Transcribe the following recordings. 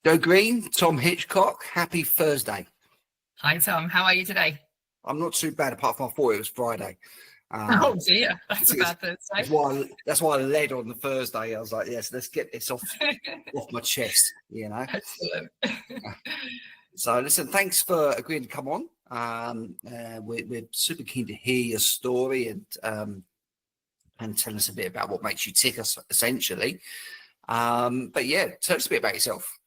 Joe Green, Tom Hitchcock, happy Thursday. Hi, Tom. How are you today? I'm not too bad, apart from I thought it was Friday. Oh dear, that's a bad Thursday. That's why I led on the Thursday. I was like, yes, let's get this off my chest, Excellent. So listen, thanks for agreeing to come on. We're super keen to hear your story and tell us a bit about what makes you tick, us essentially. But yeah, tell us a bit about yourself.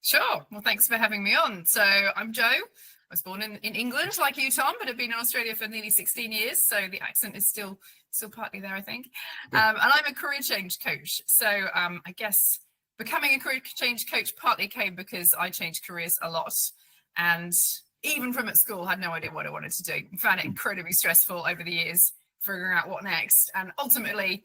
Sure. Well, thanks for having me on. So I'm Joe. I was born in England, like you, Tom, but have been in Australia for nearly 16 years. So the accent is still partly there, I think. And I'm a career change coach. So I guess becoming a career change coach partly came because I changed careers a lot. And even from at school, had no idea what I wanted to do. I found it incredibly stressful over the years, figuring out what next. And ultimately,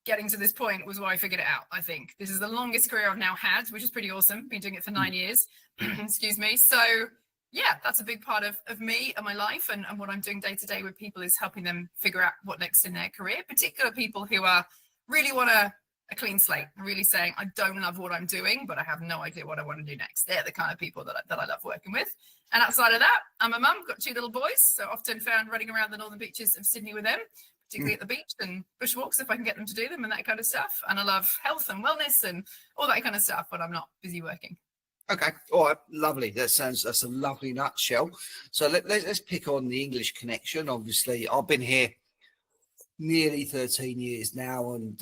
getting to this point was why I figured it out, I think. This is the longest career I've now had, which is pretty awesome. Been doing it for 9 years. Excuse me. So yeah, that's a big part of me and my life, and what I'm doing day to day with people is helping them figure out what next in their career, particularly people who are really want a clean slate, really saying, I don't love what I'm doing, but I have no idea what I want to do next. They're the kind of people that I love working with. And outside of that, I'm a mum, got 2 little boys, so often found running around the northern beaches of Sydney with them, particularly at the beach and bushwalks if I can get them to do them and that kind of stuff. And I love health and wellness and all that kind of stuff when I'm not busy working. Okay, all right, lovely. That's a lovely nutshell. So let's pick on the English connection. Obviously, I've been here nearly 13 years now, and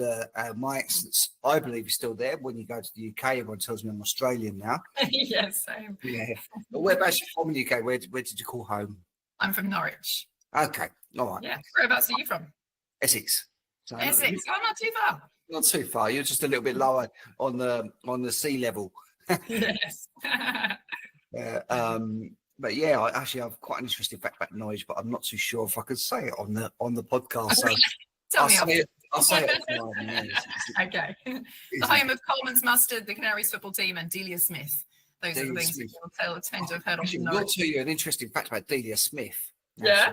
my accent's, I believe, is still there. When you go to the UK, everyone tells me I'm Australian now. Yes, same. Yeah. But whereabouts are you from in the UK? Where did you call home? I'm from Norwich. Okay, all right. Yeah, whereabouts are you from? Essex. So Essex. Not too far. Not too far. You're just a little bit lower on the sea level. Yes. But yeah, I have quite an interesting fact about Norwich, but I'm not too sure if I could say it on the podcast. So I'll say it. Okay. The home of Coleman's Mustard, the Canaries football team, and Delia Smith. Those are the things that you'll tend to have heard of. I'll tell you an interesting fact about Delia Smith. Yeah.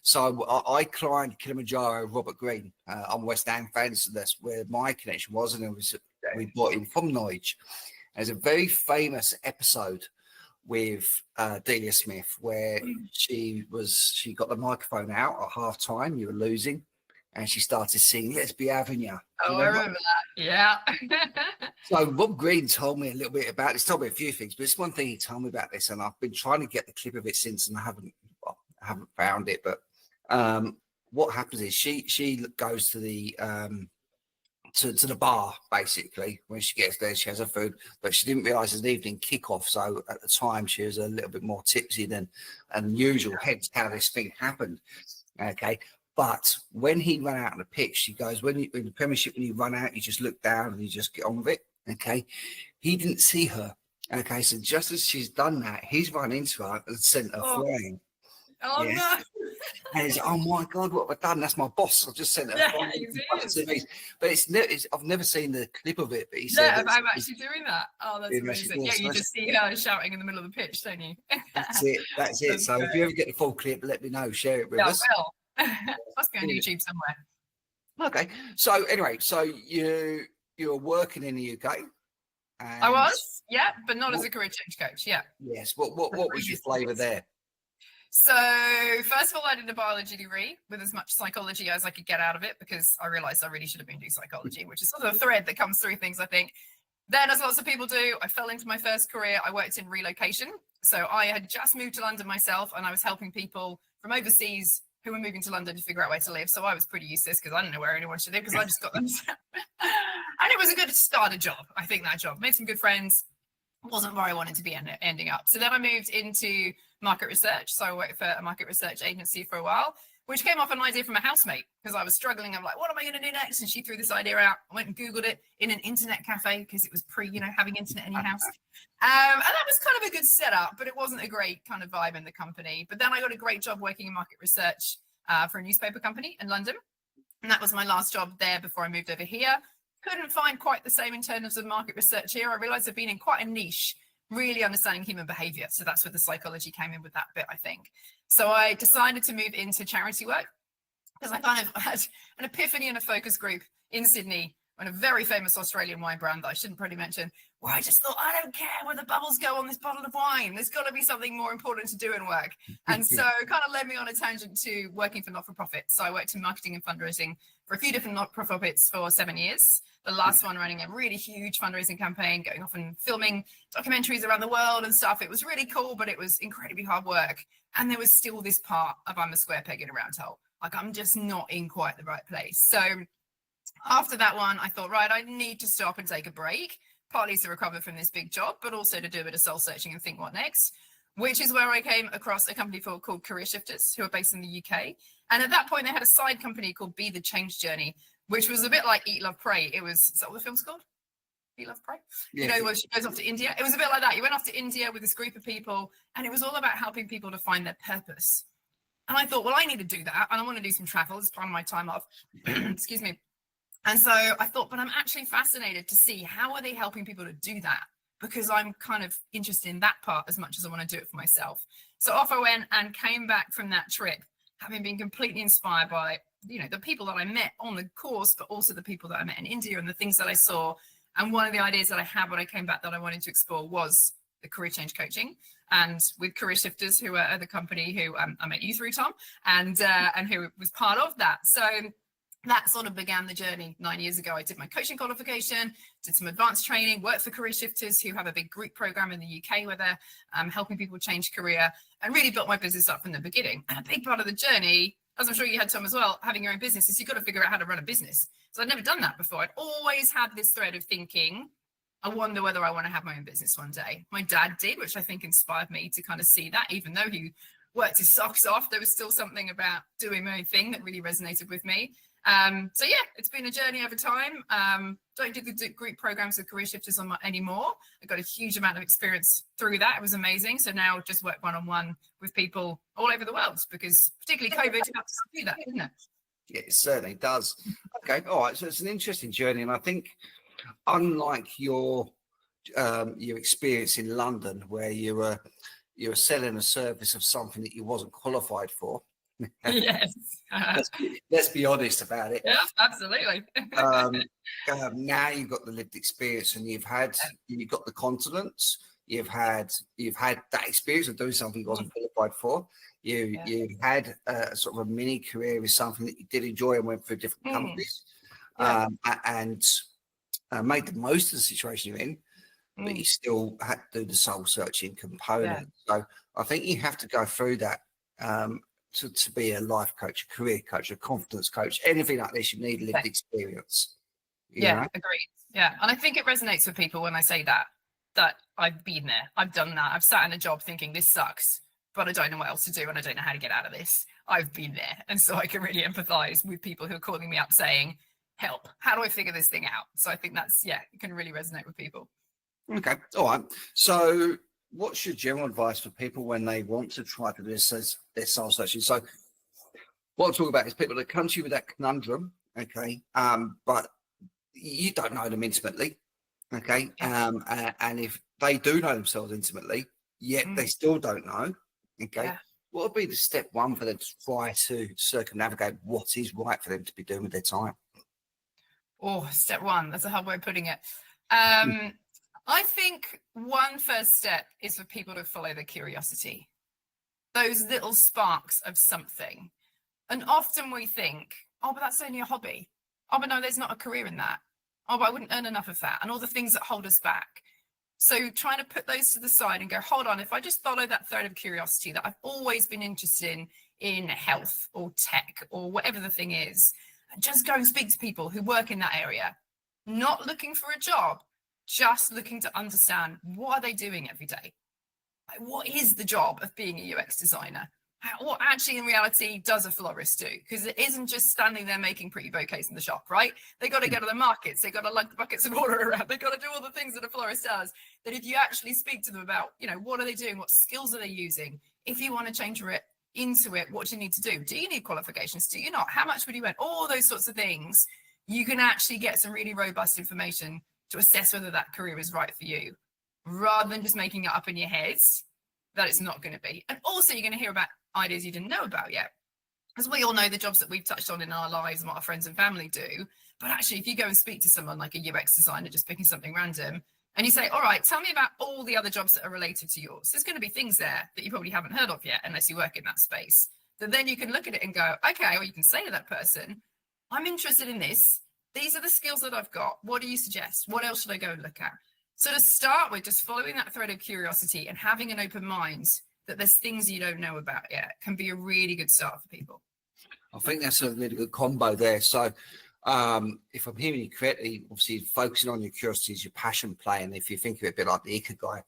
So I climbed Kilimanjaro with Robert Green. I'm a West Ham fan, so that's where my connection was, and we brought him from Norwich. There's a very famous episode with Delia Smith where she got the microphone out at half time. You were losing, and she started singing "Let's Be Having Ya." Oh, I remember that. Yeah. So Rob Green told me a little bit about this. Told me a few things, but it's one thing he told me about this, and I've been trying to get the clip of it since, and I haven't found it. But what happens is she goes to the to the bar, basically. When she gets there, she has her food, but she didn't realise it's an evening kickoff. So at the time, she was a little bit more tipsy than usual. Hence how this thing happened. Okay. But when he ran out on the pitch, she goes, in the Premiership, when you run out, you just look down and you just get on with it. Okay. He didn't see her. Okay. So just as she's done that, he's run into her and sent her flying. Oh, yeah. No. And he's like, oh my God, what have I done? That's my boss. I've just sent her. But I've never seen the clip of it. But he said, I'm actually doing that. Oh, that's amazing. Yeah, you just see her shouting in the middle of the pitch, don't you? That's it. That's so great. If you ever get the full clip, let me know. Share it with us. I will. It must be on YouTube somewhere. Okay. So anyway, you were working in the UK. I was, yeah, but not as a career change coach. Yeah. Yes. What was your flavour there? So first of all, I did a biology degree with as much psychology as I could get out of it, because I realized I really should have been doing psychology, which is sort of a thread that comes through things, I think. Then, as lots of people do, I fell into my first career. I worked in relocation. So I had just moved to London myself, and I was helping people from overseas who were moving to London to figure out where to live. So I was pretty useless because I didn't know where anyone should live, because I just got them. And it was a good starter job. I think that job made some good friends. Wasn't where I wanted to be ending up. So then I moved into market research. So I worked for a market research agency for a while, which came off an idea from a housemate, because I was struggling. I'm like, what am I going to do next? And she threw this idea out. I went and Googled it in an internet cafe, because it was having internet in your house. And that was kind of a good setup, but it wasn't a great kind of vibe in the company. But then I got a great job working in market research for a newspaper company in London. And that was my last job there before I moved over here. Couldn't find quite the same in terms of market research here. I realized I've been in quite a niche, really understanding human behavior. So that's where the psychology came in with that bit, I think. So I decided to move into charity work, because I kind of had an epiphany in a focus group in Sydney when a very famous Australian wine brand that I shouldn't probably mention where I just thought, I don't care where the bubbles go on this bottle of wine. There's got to be something more important to do in work. And so it kind of led me on a tangent to working for not-for-profit. So I worked in marketing and fundraising for a few different not-for-profits for 7 years. The last one running a really huge fundraising campaign, going off and filming documentaries around the world and stuff. It was really cool, but it was incredibly hard work. And there was still this part of I'm a square peg in a round hole. Like, I'm just not in quite the right place. So after that one, I thought, right, I need to stop and take a break, partly to recover from this big job, but also to do a bit of soul searching and think what next, which is where I came across a company called Career Shifters, who are based in the UK. And at that point, they had a side company called Be the Change Journey, which was a bit like Eat, Love, Pray. Is that what the film's called? Eat, Love, Pray? Yeah. You know, where she goes off to India. It was a bit like that. You went off to India with this group of people, and it was all about helping people to find their purpose. And I thought, well, I need to do that. And I want to do some travel as part of my time off. Excuse me. And so I thought, but I'm actually fascinated to see how are they helping people to do that? Because I'm kind of interested in that part as much as I want to do it for myself. So off I went and came back from that trip, having been completely inspired by, you know, the people that I met on the course, but also the people that I met in India and the things that I saw. And one of the ideas that I had when I came back that I wanted to explore was the career change coaching. And with Career Shifters, who are the company who I met you through, Tom, and who was part of that. So that sort of began the journey 9 years ago. I did my coaching qualification, did some advanced training, worked for Career Shifters, who have a big group program in the UK where they're helping people change career, and really built my business up from the beginning. And a big part of the journey, as I'm sure you had, Tom, as well, having your own business, is you've got to figure out how to run a business. So I'd never done that before. I'd always had this thread of thinking, I wonder whether I want to have my own business one day. My dad did, which I think inspired me to kind of see that. Even though he worked his socks off, there was still something about doing my own thing that really resonated with me. So yeah, it's been a journey over time. Don't do the group programs with Career Shifters anymore. I got a huge amount of experience through that. It was amazing. So now just work one-on-one with people all over the world, because particularly COVID helps us do that, isn't it? Yeah, it certainly does. Okay, all right. So it's an interesting journey, and I think unlike your experience in London, where you were selling a service of something that you wasn't qualified for. Yes. Let's be honest about it. Yeah, absolutely. Now you've got the lived experience, and you've got the confidence. You've had that experience of doing something you wasn't qualified for. You've had sort of a mini career with something that you did enjoy and went through different companies, and made the most of the situation you're in. But you still had to do the soul searching component. So I think you have to go through that to be a life coach, a career coach, a confidence coach, anything like this. You need lived experience. You know? Agreed. Yeah, and I think it resonates with people when I say that I've been there, I've done that, I've sat in a job thinking this sucks, but I don't know what else to do and I don't know how to get out of this. I've been there, and so I can really empathize with people who are calling me up saying, "Help! How do I figure this thing out?" So I think that's it can really resonate with people. Okay, all right. So, what's your general advice for people when they want to try to do this their soul searching? So, what I'm talking about is people that come to you with that conundrum, okay, but you don't know them intimately, okay, and if they do know themselves intimately, yet they still don't know, okay, what would be the step one for them to try to circumnavigate what is right for them to be doing with their time? Oh, step one, that's a hard way of putting it. I think one first step is for people to follow their curiosity, those little sparks of something. And often we think, oh, but that's only a hobby. Oh, but no, there's not a career in that. Oh, but I wouldn't earn enough of that. And all the things that hold us back. So trying to put those to the side and go, hold on, if I just follow that thread of curiosity that I've always been interested in health or tech or whatever the thing is, and just go and speak to people who work in that area, not looking for a job, just looking to understand what are they doing every day? Like, what is the job of being a UX designer? What actually in reality does a florist do? Because it isn't just standing there making pretty bouquets in the shop, right? They got to go to the markets. They got to lug the buckets of water around. They got to do all the things that a florist does. That if you actually speak to them about, what are they doing? What skills are they using? If you want to change into it, what do you need to do? Do you need qualifications? Do you not? How much would you earn? All those sorts of things. You can actually get some really robust information to assess whether that career is right for you, rather than just making it up in your head that it's not going to be. And also you're going to hear about ideas you didn't know about yet. As we all know, the jobs that we've touched on in our lives and what our friends and family do. But actually, if you go and speak to someone like a UX designer, just picking something random, And you say, all right, tell me about all the other jobs that are related to yours. There's going to be things there that you probably haven't heard of yet, unless you work in that space. So then you can look at it and go, okay, or you can say to that person, I'm interested in this. These are the skills that I've got. What do you suggest? What else should I go and look at? So to start with, just following that thread of curiosity and having an open mind that there's things you don't know about yet can be a really good start for people. I think that's a really good combo there. So if I'm hearing you correctly, obviously focusing on your curiosity is your passion play. And if you think of it a bit like the Ikigai,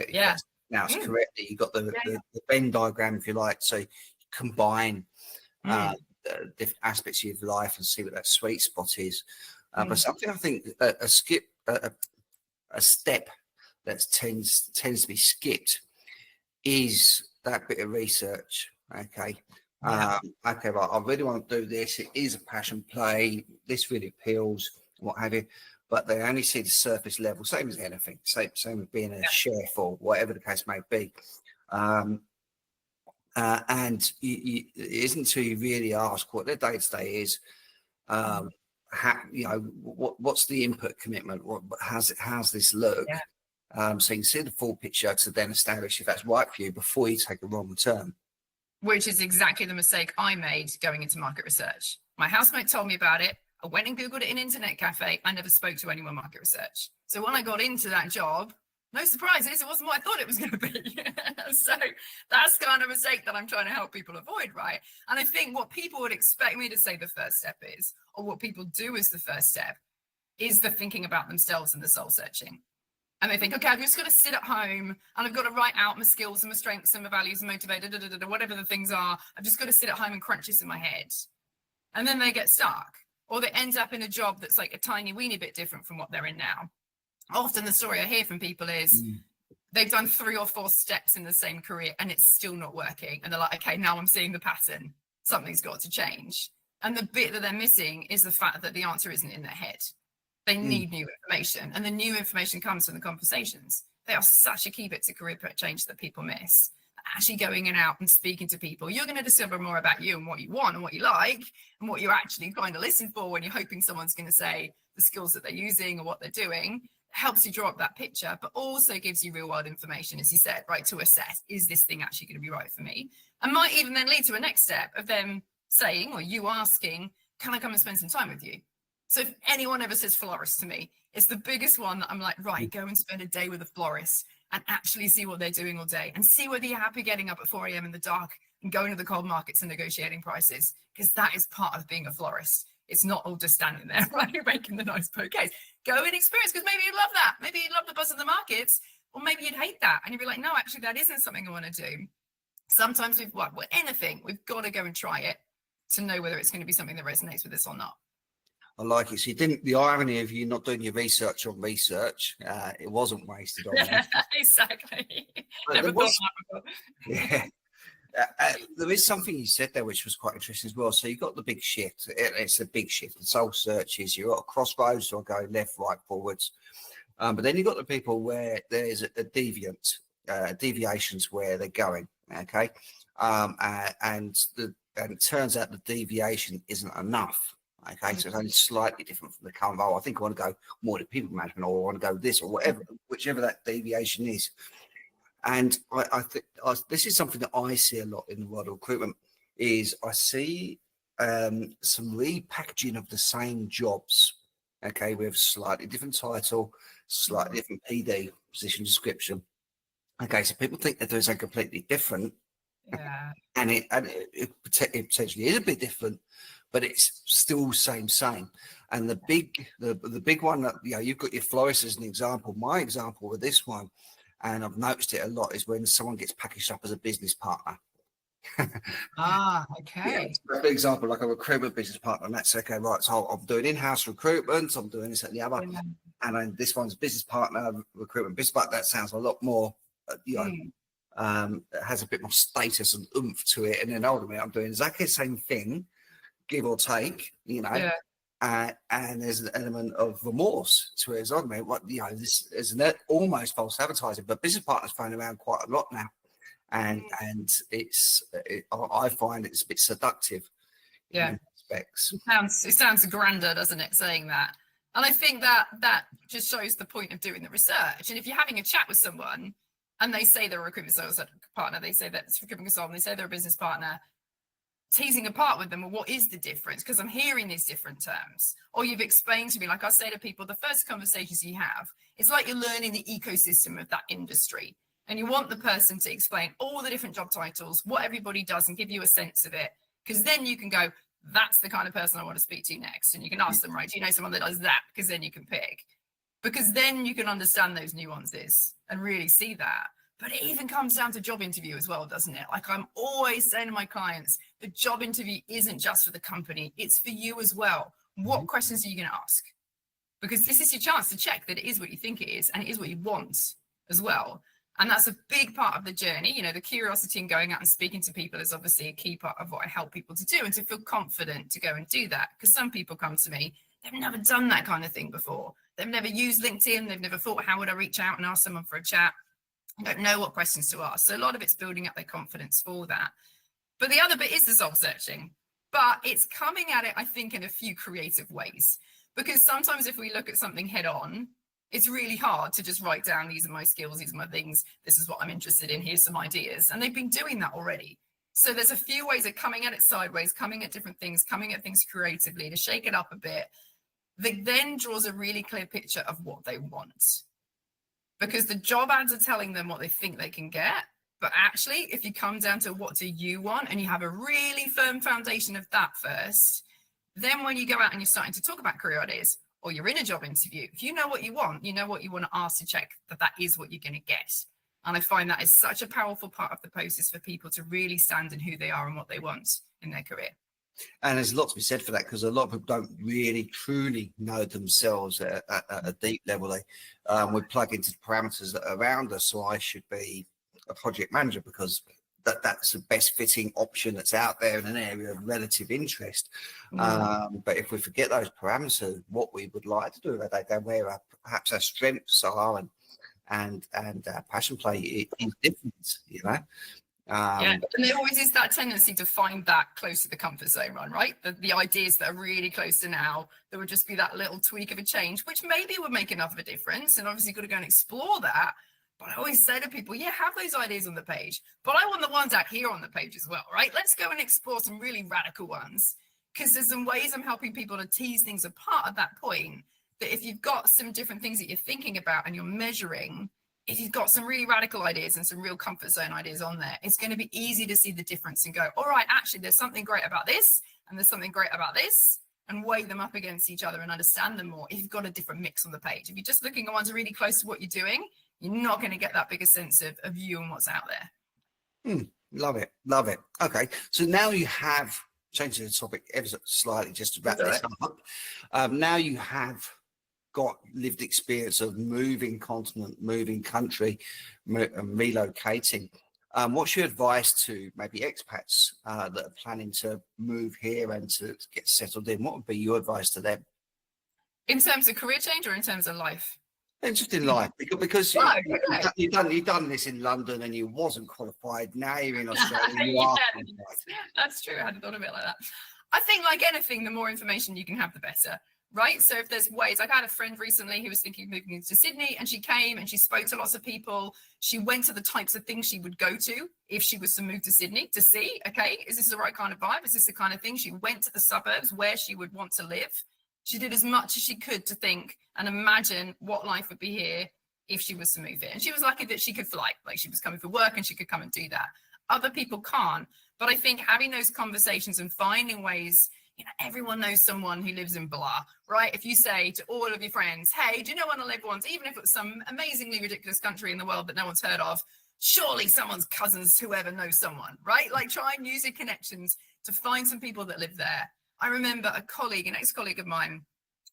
Yeah. Now it's correctly, you've got the the Venn diagram, if you like. So you combine different aspects of your life and see what that sweet spot is. But something I think a step that tends to be skipped is that bit of research. Okay. Okay, right. I really want to do this. It is a passion play. This really appeals, what have you. But they only see the surface level, same as anything, same with being a chef or whatever the case may be. And it isn't until you really ask what their day-to-day is, how, you know, what's the input commitment? How's this look? So you can see the full picture to then establish if that's right for you before you take a wrong turn. Which is exactly the mistake I made going into market research. My housemate told me about it. I went and Googled it in internet cafe. I never spoke to anyone market research. So when I got into that job, no surprises, it wasn't what I thought it was going to be. So that's kind of a mistake that I'm trying to help people avoid, right? And I think what people would expect me to say the first step is, or what people do as the first step, is the thinking about themselves and the soul searching. And they think, okay, I've just got to sit at home and I've got to write out my skills and my strengths and my values and motivator, whatever the things are. I've just got to sit at home and crunch this in my head. And then they get stuck, or they end up in a job that's like a tiny weeny bit different from what they're in now. Often the story I hear from people is they've done 3 or 4 steps in the same career and it's still not working. And they're like, okay, now I'm seeing the pattern. Something's got to change. And the bit that they're missing is the fact that the answer isn't in their head. They need new information, and the new information comes from the conversations. They are such a key bit to career change that people miss. Actually going out and speaking to people, you're going to discover more about you and what you want and what you like and what you're actually trying to listen for when you're hoping someone's going to say the skills that they're using or what they're doing. It helps you draw up that picture, but also gives you real world information, as you said, right, to assess, is this thing actually going to be right for me? And might even then lead to a next step of them saying, or you asking, can I come and spend some time with you? So if anyone ever says florist to me, it's the biggest one that I'm like, right, go and spend a day with a florist and actually see what they're doing all day and see whether you're happy getting up at 4 a.m. in the dark and going to the cold markets and negotiating prices, because that is part of being a florist. It's not all just standing there, right, making the nice bouquets. Go and experience, because maybe you'd love that. Maybe you'd love the buzz of the markets, or maybe you'd hate that. And you'd be like, no, actually, that isn't something I want to do. Sometimes with anything, we've got to go and try it to know whether it's going to be something that resonates with us or not. I like it. So you didn't, the irony of you not doing your research on research, it wasn't wasted on you. Exactly. Never thought that before. Yeah. There is something you said there which was quite interesting as well. So you got the big shift. It's a big shift. The soul searches. You're at a crossroads, so I go left, right, forwards. But then you've got the people where there's a deviant, deviations where they're going. Okay. And it turns out the deviation isn't enough. Okay, so it's only slightly different from the current role. I think I want to go more to people management, or I want to go this, or whatever, whichever that deviation is. And I think this is something that I see a lot in the world of recruitment. Is I see some repackaging of the same jobs. Okay, with slightly different title, slightly different PD position description. Okay, so people think that there's a completely different. Yeah. And it potentially is a bit different, but it's still same. And the big one that, you know, you've got your florist as an example. My example with this one, and I've noticed it a lot, is when someone gets packaged up as a business partner. Okay. Yeah, for example, like a recruitment business partner, and that's okay, right? So I'm doing in-house recruitment, I'm doing this and the other, and then this one's business partner, recruitment business partner. That sounds a lot more, you know, has a bit more status and oomph to it. And then ultimately, I'm doing exactly the same thing, give or take, you know. And there's an element of remorse to it as well. What, you know, this is an almost false advertising, but business partners thrown around quite a lot now, and I find it's a bit seductive. Yeah, in aspects. It sounds grander, doesn't it? Saying that, And I think that that just shows the point of doing the research. And if you're having a chat with someone and they say they're a recruitment sales partner, they say that it's a recruitment consultant, they say they're a business partner, teasing apart with them, well, what is the difference? Because I'm hearing these different terms. Or you've explained to me, like I say to people, the first conversations you have, it's like you're learning the ecosystem of that industry. And you want the person to explain all the different job titles, what everybody does, and give you a sense of it. Because then you can go, that's the kind of person I want to speak to next. And you can ask them, right, do you know someone that does that? Because then you can pick. Because then you can understand those nuances and really see that. But it even comes down to job interview as well, doesn't it? Like I'm always saying to my clients, the job interview isn't just for the company, it's for you as well. What questions are you going to ask? Because this is your chance to check that it is what you think it is and it is what you want as well. And that's a big part of the journey. You know, the curiosity in going out and speaking to people is obviously a key part of what I help people to do and to feel confident to go and do that. Because some people come to me, they've never done that kind of thing before. They've never used LinkedIn. They've never thought, how would I reach out and ask someone for a chat? I don't know what questions to ask. So a lot of it's building up their confidence for that. But the other bit is the soul searching. But it's coming at it, I think, in a few creative ways. Because sometimes if we look at something head on, it's really hard to just write down, these are my skills, these are my things, this is what I'm interested in, here's some ideas. And they've been doing that already. So there's a few ways of coming at it sideways, coming at different things, coming at things creatively to shake it up a bit. That then draws a really clear picture of what they want. Because the job ads are telling them what they think they can get. But actually, if you come down to what do you want and you have a really firm foundation of that first, then when you go out and you're starting to talk about career ideas or you're in a job interview, if you know what you want to ask to check that that is what you're going to get. And I find that is such a powerful part of the process for people to really stand in who they are and what they want in their career. And there's a lot to be said for that, because a lot of people don't really truly know themselves at a deep level. We plug into the parameters that are around us. So I should be a project manager because that's the best fitting option that's out there in an area of relative interest. But if we forget those parameters, what we would like to do, where perhaps our strengths are and our passion play is different, you know. And there always is that tendency to find that close to the comfort zone run, right? The ideas that are really close to now, there would just be that little tweak of a change, which maybe would make enough of a difference. And obviously you've got to go and explore that. But I always say to people, yeah, have those ideas on the page, but I want the ones out here on the page as well, right? Let's go and explore some really radical ones, because there's some ways I'm helping people to tease things apart at that point, that if you've got some different things that you're thinking about and you're measuring, if you've got some really radical ideas and some real comfort zone ideas on there, it's going to be easy to see the difference and go, all right, actually, there's something great about this and there's something great about this, and weigh them up against each other and understand them more if you've got a different mix on the page. If you're just looking at ones really close to what you're doing, you're not going to get that bigger sense of you and what's out there. Love it. Love it. Okay. So now you have changed the topic ever so slightly just to wrap this up. Now you have got lived experience of moving continent, moving country, relocating. What's your advice to maybe expats that are planning to move here and to get settled in? What would be your advice to them? In terms of career change or in terms of life? Just in life, because you've done this in London and you wasn't qualified. Now you're in Australia. You are That's true. I hadn't thought of it like that. I think, like anything, the more information you can have, the better. Right. So if there's ways, like I had a friend recently who was thinking of moving into Sydney, and she came and she spoke to lots of people. She went to the types of things she would go to if she was to move to Sydney to see, okay, is this the right kind of vibe? Is this the kind of thing? She went to the suburbs where she would want to live. She did as much as she could to think and imagine what life would be here if she was to move here. And she was lucky that she could fly, like she was coming for work and she could come and do that. Other people can't. But I think having those conversations and finding ways, you know, everyone knows someone who lives in blah, right? If you say to all of your friends, hey, do you know what I lived once, even if it was some amazingly ridiculous country in the world that no one's heard of, surely someone's cousins, whoever knows someone, right? Like try and use your connections to find some people that live there. I remember a colleague, an ex-colleague of mine,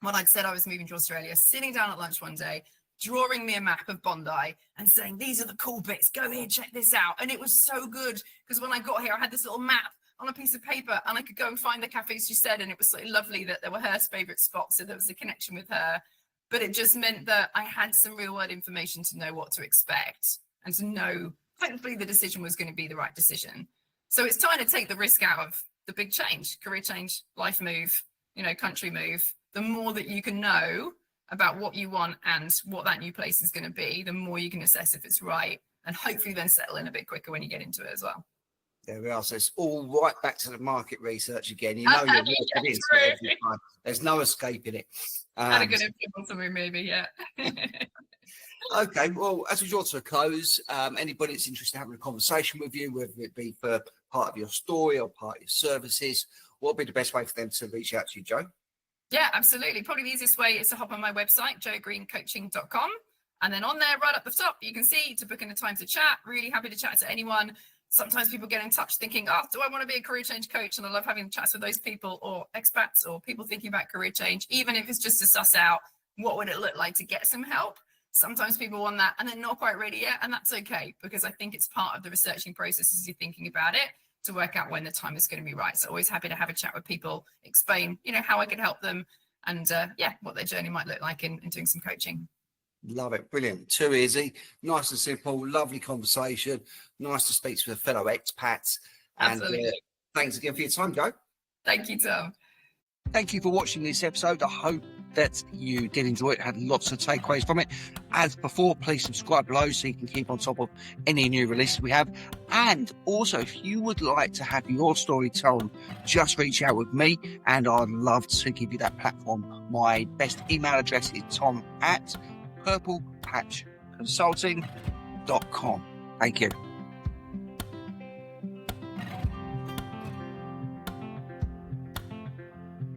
when I'd said I was moving to Australia, sitting down at lunch one day, drawing me a map of Bondi and saying, these are the cool bits, go here, check this out. And it was so good because when I got here, I had this little map on a piece of paper and I could go and find the cafes she said, and it was so lovely that they were her favorite spots, so there was a connection with her. But it just meant that I had some real world information to know what to expect and to know hopefully the decision was going to be the right decision. So it's trying to take the risk out of the big change, career change, life move, you know, country move, the more that you can know about what you want and what that new place is going to be, the more you can assess if it's right, and hopefully then settle in a bit quicker when you get into it as well. There we are. So it's all right back to the market research again. You know, you're working into it every time. There's no escaping it. Had a good influence on me, maybe, yeah. Okay, well, as we draw to a close, anybody that's interested in having a conversation with you, whether it be for part of your story or part of your services, what would be the best way for them to reach out to you, Jo? Yeah, absolutely. Probably the easiest way is to hop on my website, jogreencoaching.com. And then on there, right up the top, you can see to book in a time to chat. Really happy to chat to anyone. Sometimes people get in touch thinking, oh, do I want to be a career change coach? And I love having chats with those people, or expats or people thinking about career change, even if it's just to suss out what would it look like to get some help. Sometimes people want that and they're not quite ready yet. And that's okay, because I think it's part of the researching process as you're thinking about it to work out when the time is going to be right. So always happy to have a chat with people, explain, how I can help them and what their journey might look like in doing some coaching. Love it. Brilliant. Too easy. Nice and simple. Lovely conversation. Nice to speak to a fellow expats. Absolutely. And thanks again for your time, Jo. Thank you, Tom. Thank you for watching this episode. I hope that you did enjoy it, had lots of takeaways from it. As before, please subscribe below so you can keep on top of any new releases we have. And also, if you would like to have your story told, just reach out with me and I'd love to give you that platform. My best email address is tom@purplepatchconsulting.com. Thank you.